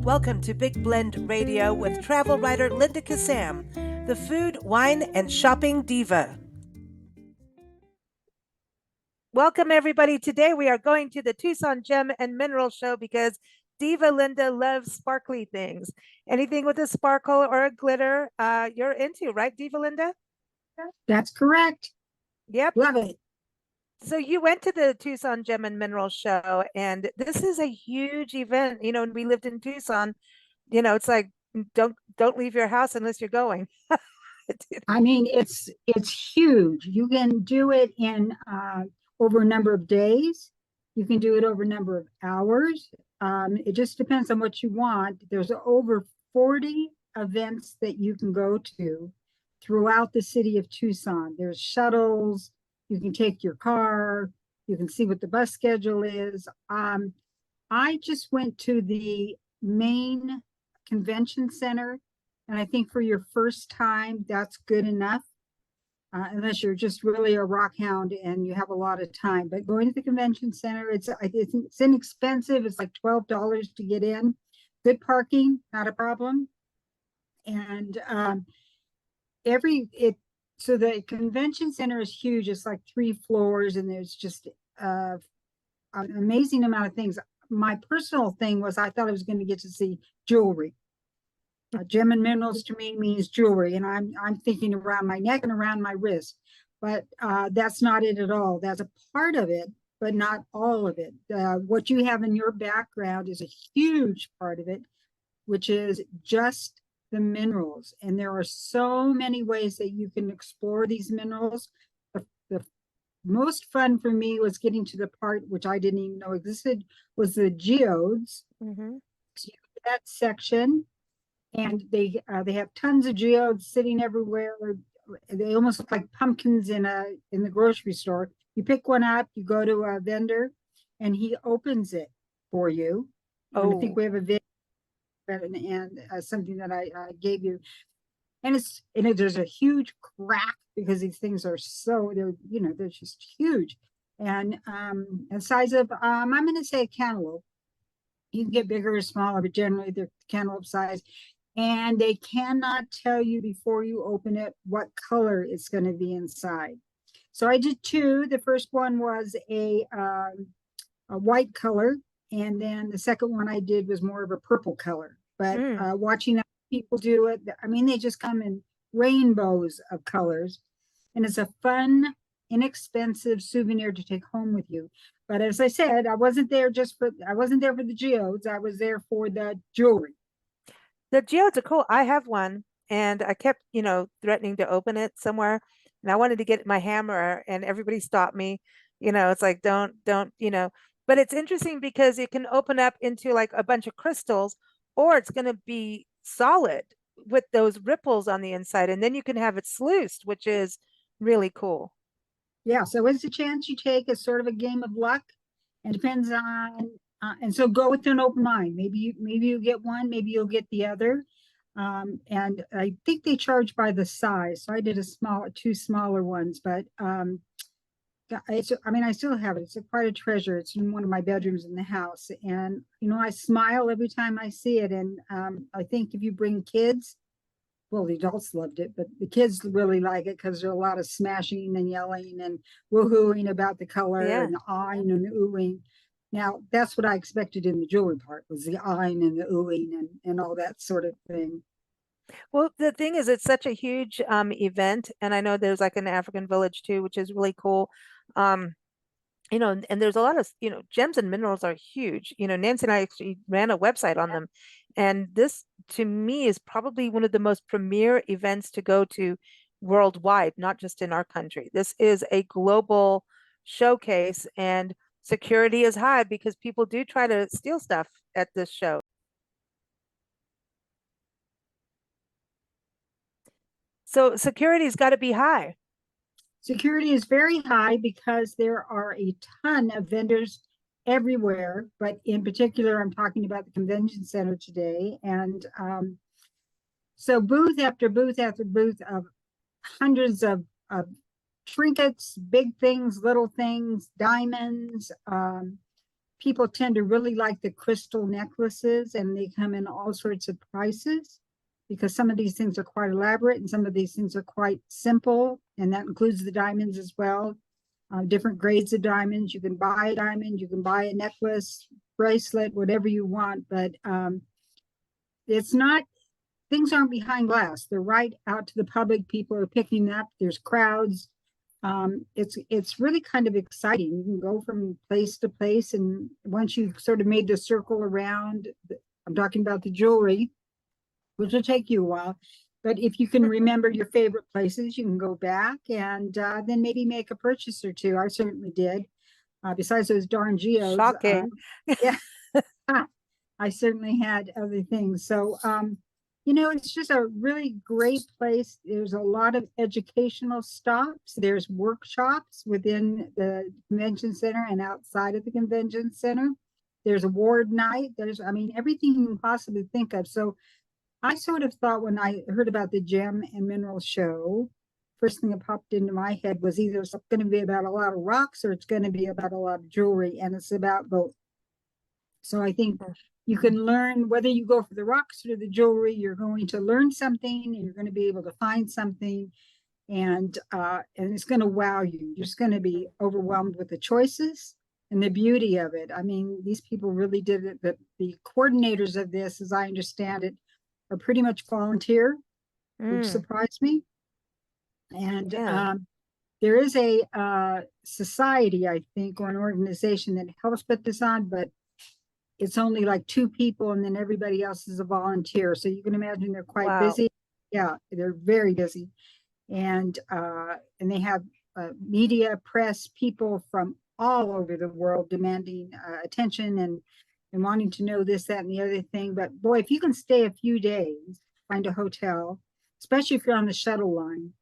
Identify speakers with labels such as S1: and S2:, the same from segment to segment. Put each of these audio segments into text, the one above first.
S1: Welcome to Big Blend Radio with travel writer Linda Kissam, the food, wine, and shopping diva. Welcome, everybody. Today we are going to the Tucson Gem and Mineral Show because Diva Linda loves sparkly things. Anything with a sparkle or a glitter, you're into, right, Diva Linda?
S2: That's correct.
S1: Yep.
S2: Love it.
S1: So you went to the Tucson Gem and Mineral Show, and this is a huge event. You know, when we lived in Tucson, it's like don't leave your house unless you're going.
S2: I mean, it's huge. You can do it in over a number of days. You can do it over a number of hours. It just depends on what you want. There's over 40 events that you can go to throughout the city of Tucson. There's shuttles. You can take your car. You can see what the bus schedule is. I just went to the main convention center, and I think for your first time, that's good enough, unless you're just really a rock hound and you have a lot of time. But going to the convention center, it's inexpensive. It's like $12 to get in. Good parking, not a problem. And so the convention center is huge. It's like 3 floors, and there's just an amazing amount of things. My personal thing was I thought I was going to get to see jewelry. Gem and minerals to me means jewelry, and I'm thinking around my neck and around my wrist, but that's not it at all. That's a part of it, but not all of it. What you have in your background is a huge part of it, which is just the minerals. And there are so many ways that you can explore these minerals. The most fun for me was getting to the part which I didn't even know existed, was the geodes.
S1: Mm-hmm.
S2: So that section, and they have tons of geodes sitting everywhere. They almost look like pumpkins in the grocery store. You pick one up, you go to a vendor, and he opens it for you. And I think we have a video and something that I gave you, and there's a huge crack because these things are they're just huge, and size of I'm going to say a cantaloupe. You can get bigger or smaller, but generally they're cantaloupe size. And they cannot tell you before you open it what color it's going to be inside. So I did 2. The first one was a white color, and then the second one I did was more of a purple color. But watching people do it, I mean, they just come in rainbows of colors, and it's a fun, inexpensive souvenir to take home with you. But as I said, I wasn't there for the geodes. I was there for the jewelry.
S1: The geodes are cool. I have one, and I kept, threatening to open it somewhere, and I wanted to get my hammer, and everybody stopped me. It's like, don't, but it's interesting because it can open up into like a bunch of crystals, or it's going to be solid with those ripples on the inside, and then you can have it sluiced, which is really cool.
S2: Yeah, so it's a chance you take. It's sort of a game of luck, and depends on and so go with an open mind. Maybe you get one, maybe you'll get the other. And I think they charge by the size. So I did 2 smaller ones, but I still have it. It's quite a treasure. It's in one of my bedrooms in the house. And, I smile every time I see it. And I think if you bring kids, well, the adults loved it, but the kids really like it because there's a lot of smashing and yelling and woohooing about the color and the eyeing and the oohing. Now, that's what I expected in the jewelry part, was the eyeing and the oohing and all that sort of thing.
S1: Well, the thing is, it's such a huge event, and I know there's like an African village too, which is really cool. And there's a lot of, gems and minerals are huge. Nancy and I actually ran a website on them, and this to me is probably one of the most premier events to go to worldwide, not just in our country. This is a global showcase, and security is high because people do try to steal stuff at this show. So security's got to be high.
S2: Security is very high because there are a ton of vendors everywhere, but in particular, I'm talking about the convention center today. And so booth after booth after booth of hundreds of trinkets, big things, little things, diamonds, people tend to really like the crystal necklaces, and they come in all sorts of prices because some of these things are quite elaborate and some of these things are quite simple, and that includes the diamonds as well. Different grades of diamonds. You can buy a diamond, you can buy a necklace, bracelet, whatever you want, but it's not, things aren't behind glass. They're right out to the public. People are picking up. There's crowds. It's really kind of exciting. You can go from place to place, and once you've sort of made the circle around, I'm talking about the jewelry, which will take you a while. But if you can remember your favorite places, you can go back and then maybe make a purchase or two. I certainly did. Besides those darn geodes,
S1: Shocking.
S2: yeah, I certainly had other things. So, you know, it's just a really great place. There's a lot of educational stops. There's workshops within the convention center and outside of the convention center. There's award night. There's, I mean, everything you can possibly think of. So I sort of thought when I heard about the Gem and Mineral Show, first thing that popped into my head was either it's going to be about a lot of rocks or it's going to be about a lot of jewelry, and it's about both. So I think you can learn whether you go for the rocks or the jewelry, you're going to learn something and you're going to be able to find something, and it's going to wow you. You're just going to be overwhelmed with the choices and the beauty of it. I mean, these people really did it. The coordinators of this, as I understand it, are pretty much volunteer, which surprised me. And
S1: Yeah.
S2: there is a society, I think, or an organization that helps put this on, but it's only like 2 people, and then everybody else is a volunteer. So you can imagine they're quite
S1: Wow.
S2: busy. Yeah, they're very busy, and they have media, press, people from all over the world demanding attention and wanting to know this, that, and the other thing. But boy, if you can stay a few days, find a hotel, especially if you're on the shuttle line,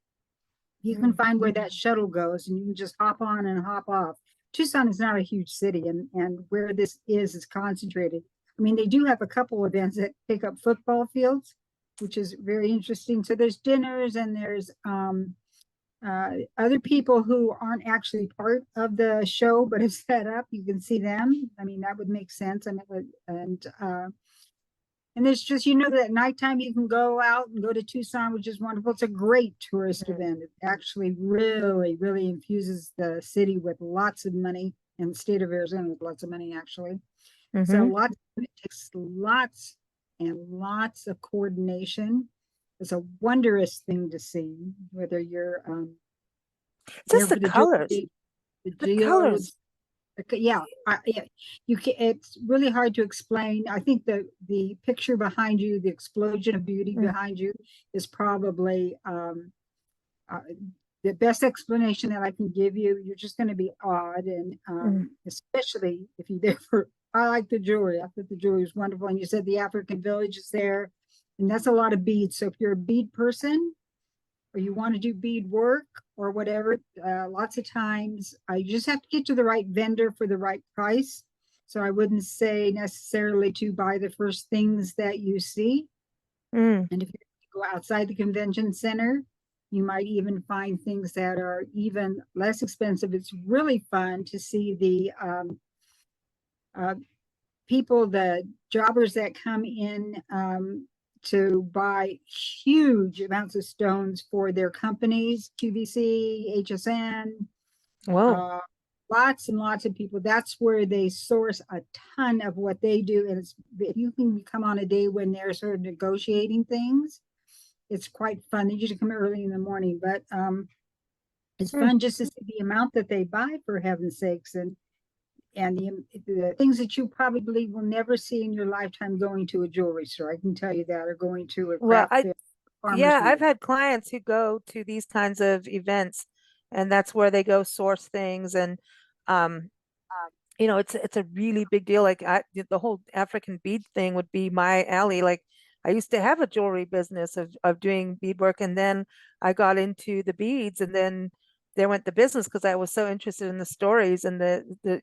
S2: you can find where that shuttle goes and you can just hop on and hop off. Tucson is not a huge city, and where this is concentrated. I mean, they do have a couple events that take up football fields, which is very interesting. So there's dinners and there's other people who aren't actually part of the show but have set up. You can see them. I mean, that would make sense. I mean, and there's just, you know, that nighttime you can go out and go to Tucson, which is wonderful. It's a great tourist event. It actually really, really infuses the city with lots of money, and the state of Arizona with lots of money, actually. So it takes lots and lots of coordination. It's a wondrous thing to see, whether you're there
S1: Just the
S2: for the
S1: colors.
S2: jewelry, the
S1: The
S2: geodes.
S1: colors.
S2: Yeah, yeah, you can. It's really hard to explain. I think the picture behind you, the explosion of beauty behind you, is probably uh, the best explanation that I can give you. You're just going to be awed, and especially if you're there for. I like the jewelry. I thought the jewelry was wonderful, and you said the African village is there, and that's a lot of beads. So if you're a bead person, or you want to do bead work or whatever, lots of times I just have to get to the right vendor for the right price. So I wouldn't say necessarily to buy the first things that you see.
S1: Mm.
S2: And if you go outside the convention center, you might even find things that are even less expensive. It's really fun to see the uh, people, the jobbers that come in to buy huge amounts of stones for their companies, QVC, HSN,
S1: Whoa.
S2: lots and lots of people. That's where they source a ton of what they do. And it's, if you can come on a day when they're sort of negotiating things, it's quite fun. They usually come early in the morning, but it's fun just to see the amount that they buy, for heaven's sakes, and the things that you probably will never see in your lifetime going to a jewelry store. I can tell you that, or going to a
S1: Well,
S2: craft fair, farmer's
S1: yeah, I've
S2: market.
S1: had clients who go to these kinds of events, and that's where they go source things. And um, it's a really big deal. Like the whole African bead thing would be my alley. Like I used to have a jewelry business of doing beadwork, and then I got into the beads, and then there went the business because I was so interested in the stories and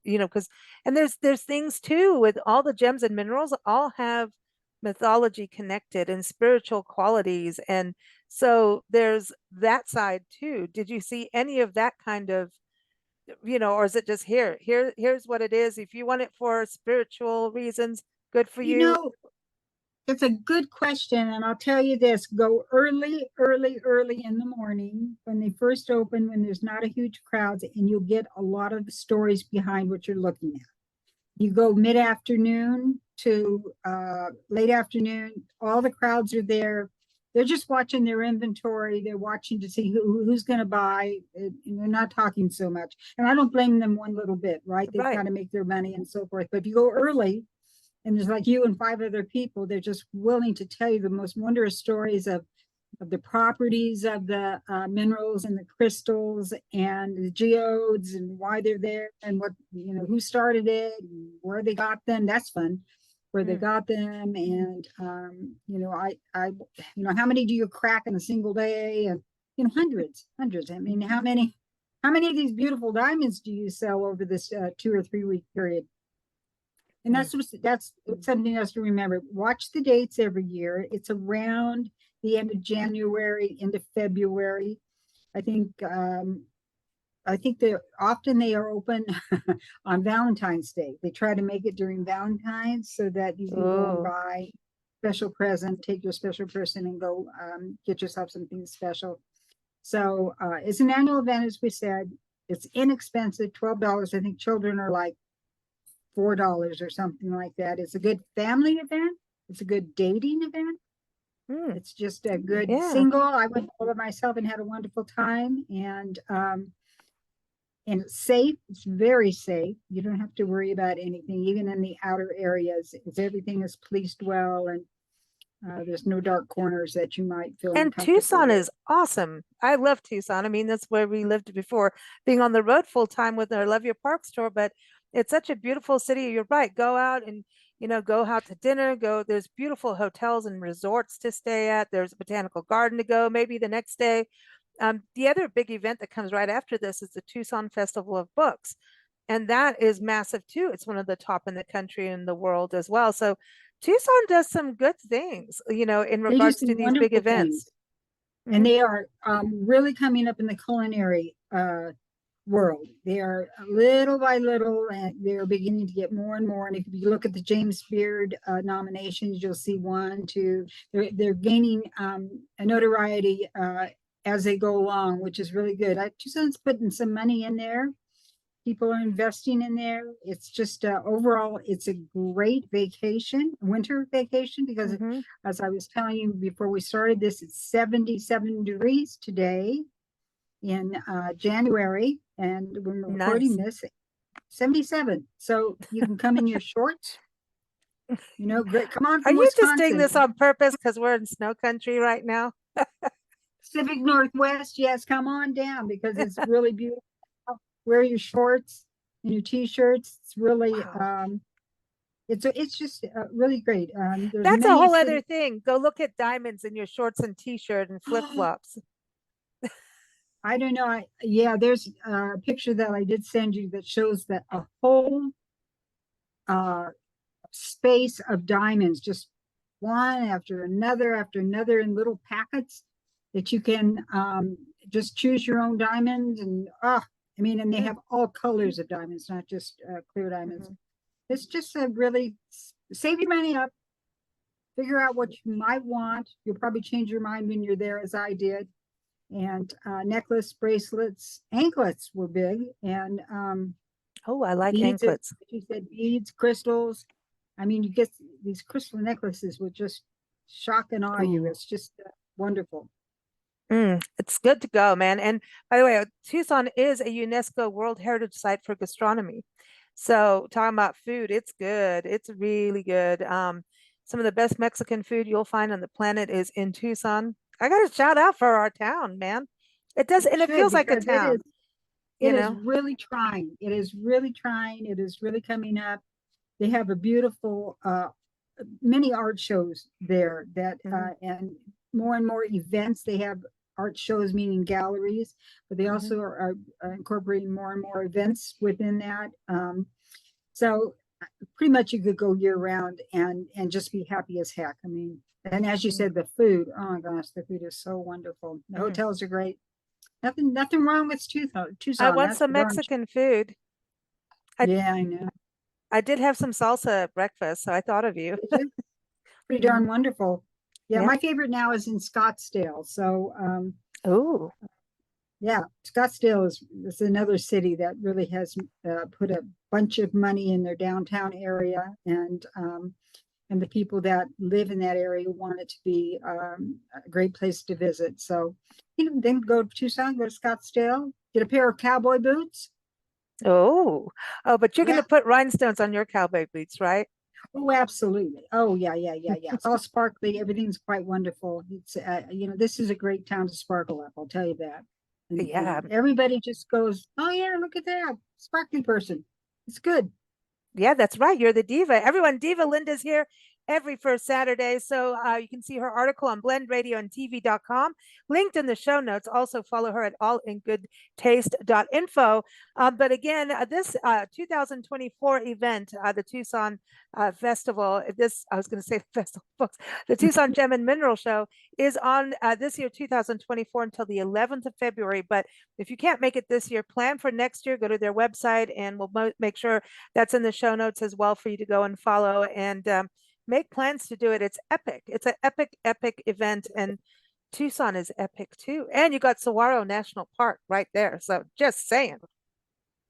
S1: because and there's things too with all the gems and minerals all have mythology connected and spiritual qualities, and so there's that side too. Did you see any of that kind of or is it just here's what it is. If you want it for spiritual reasons, good for
S2: You
S1: you.
S2: know, it's a good question, and I'll tell you this, go early, early, early in the morning when they first open, when there's not a huge crowd, and you'll get a lot of the stories behind what you're looking at. You go mid-afternoon to late afternoon, all the crowds are there. They're just watching their inventory. They're watching to see who's going to buy. And they're not talking so much. And I don't blame them one little bit, right? They've
S1: Right.
S2: got to make their money and so forth. But if you go early, and there's like you and five other people, they're just willing to tell you the most wondrous stories of the properties of the minerals and the crystals and the geodes and why they're there and what, who started it and where they got them. That's fun, where they
S1: Mm.
S2: got them. And, how many do you crack in a single day? And, hundreds, hundreds. I mean, how many of these beautiful diamonds do you sell over this 2 or 3 week period? And
S1: Mm.
S2: that's something else to remember. Watch the dates every year. It's around the end of January, into February. I think they are open on Valentine's Day. They try to make it during Valentine's so that you can go and
S1: Oh.
S2: buy special present, take your special person and go get yourself something special. So it's an annual event, as we said. It's inexpensive, $12. I think children are like $4 or something like that. It's a good family event. It's a good dating event.
S1: Mm.
S2: It's just a good
S1: Yeah.
S2: single. I went all of myself and had a wonderful time. And it's safe. It's very safe. You don't have to worry about anything, even in the outer areas. Everything is policed well, and there's no dark corners that you might feel
S1: And
S2: uncomfortable
S1: Tucson
S2: with.
S1: is awesome. I love Tucson. I mean, that's where we lived before being on the road full time with our Love Your Park store, but it's such a beautiful city. You're right. Go out and, go out to dinner, there's beautiful hotels and resorts to stay at. There's a botanical garden to go, maybe the next day. The other big event that comes right after this is the Tucson Festival of Books. And that is massive too. It's one of the top in the country and the world as well. So Tucson does some good things, in
S2: They do
S1: regards to
S2: some
S1: these big
S2: wonderful
S1: events.
S2: things, and
S1: Mhm.
S2: they are really coming up in the culinary world. They are little by little, and they're beginning to get more and more. And if you look at the James Beard nominations, you'll see one, two. They're gaining a notoriety as they go along, which is really good. Tucson's putting some money in there. People are investing in there. It's just overall, it's a great vacation, winter vacation, because
S1: Mhm.
S2: as I was telling you before we started this, it's 77 degrees today in January, and when we're recording
S1: Nice.
S2: this, 77. So you can come in your shorts, great. Come on
S1: Are
S2: from
S1: you just doing this
S2: Wisconsin,
S1: on purpose because we're in snow country right now?
S2: Pacific Northwest. Yes, come on down because it's really beautiful. Wear your shorts and your t-shirts. It's really,
S1: Wow.
S2: it's just really great. There's
S1: That's a
S2: many
S1: whole other
S2: cities.
S1: thing. Go look at diamonds in your shorts and t-shirt and flip-flops.
S2: I don't know. Yeah, there's a picture that I did send you that shows that a whole uh, space of diamonds, just one after another in little packets that you can just choose your own diamonds. And and they
S1: Mm.
S2: have all colors of diamonds, not just clear diamonds.
S1: Mhm.
S2: It's just a really save your money up, figure out what you might want. You'll probably change your mind when you're there, as I did. And necklace, bracelets, anklets were big, and
S1: Oh, I like
S2: beads, as
S1: anklets.
S2: you said, beads, crystals. I mean, you get these crystal necklaces would just shock and awe you.
S1: Oh.
S2: It's just wonderful.
S1: It's good to go, man. And by the way, Tucson is a UNESCO World Heritage Site for gastronomy. So talking about food, it's good. It's really good. Some of the best Mexican food you'll find on the planet is in Tucson. I got to shout out for our town, man. It does,
S2: You
S1: and it
S2: should,
S1: feels like a
S2: because it is
S1: town, you
S2: it is
S1: know?
S2: really trying. It is really trying. It is really coming up. They have a beautiful many art shows there that
S1: Hmm.
S2: and more events. They have art shows, meaning galleries, but they
S1: Hmm.
S2: also are incorporating more and more events within that. So pretty much you could go year round and just be happy as heck. I mean, and as you said, the food, oh my gosh, the food is so wonderful. The
S1: Mm.
S2: hotels are great. Nothing wrong with Tucson.
S1: I
S2: Tucson,
S1: want
S2: that's
S1: some
S2: for darn sure.
S1: Mexican food. I
S2: Yeah, I know.
S1: I did have some salsa at breakfast, so I thought of you.
S2: Did you? Pretty
S1: Mhm.
S2: darn wonderful. Yeah,
S1: Yeah.
S2: my favorite now is in Scottsdale. So,
S1: Oh,
S2: yeah, Scottsdale is another city that really has put a bunch of money in their downtown area, and the people that live in that area want it to be a great place to visit. So, then go to Tucson, go to Scottsdale, get a pair of cowboy boots.
S1: oh, oh! But you're
S2: Yeah.
S1: gonna put rhinestones on your cowboy boots, right?
S2: Oh, absolutely. Oh, yeah, yeah, yeah, yeah. It's all sparkly. Everything's quite wonderful. It's, this is a great town to sparkle up. I'll tell you that.
S1: Yeah,
S2: And everybody just goes, oh yeah, look at that sparkly person. It's good.
S1: yeah, that's right. You're the diva. Everyone, Diva Linda's here every first Saturday. So you can see her article on blendradioandtv.com, linked in the show notes. Also follow her at allingoodtaste.info. But again, this 2024 event, the Tucson Festival, I was going to say festival, folks, the Tucson Gem and Mineral Show is on this year, 2024, until the 11th of February. But if you can't make it this year, plan for next year. Go to their website and we'll make sure that's in the show notes as well for you to go and follow and make plans to do it. It's epic. It's an epic, epic event. And Tucson is epic too. And you got Saguaro National Park right there. So just saying.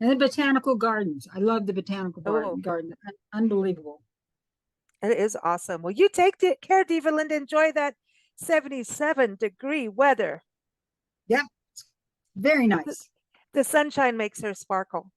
S2: And the botanical gardens. I love the botanical
S1: Oh,
S2: garden. Unbelievable.
S1: it is awesome. Well, you take care, Diva Linda. Enjoy that 77-degree weather.
S2: Yep. Very
S1: The,
S2: nice.
S1: the sunshine makes her sparkle.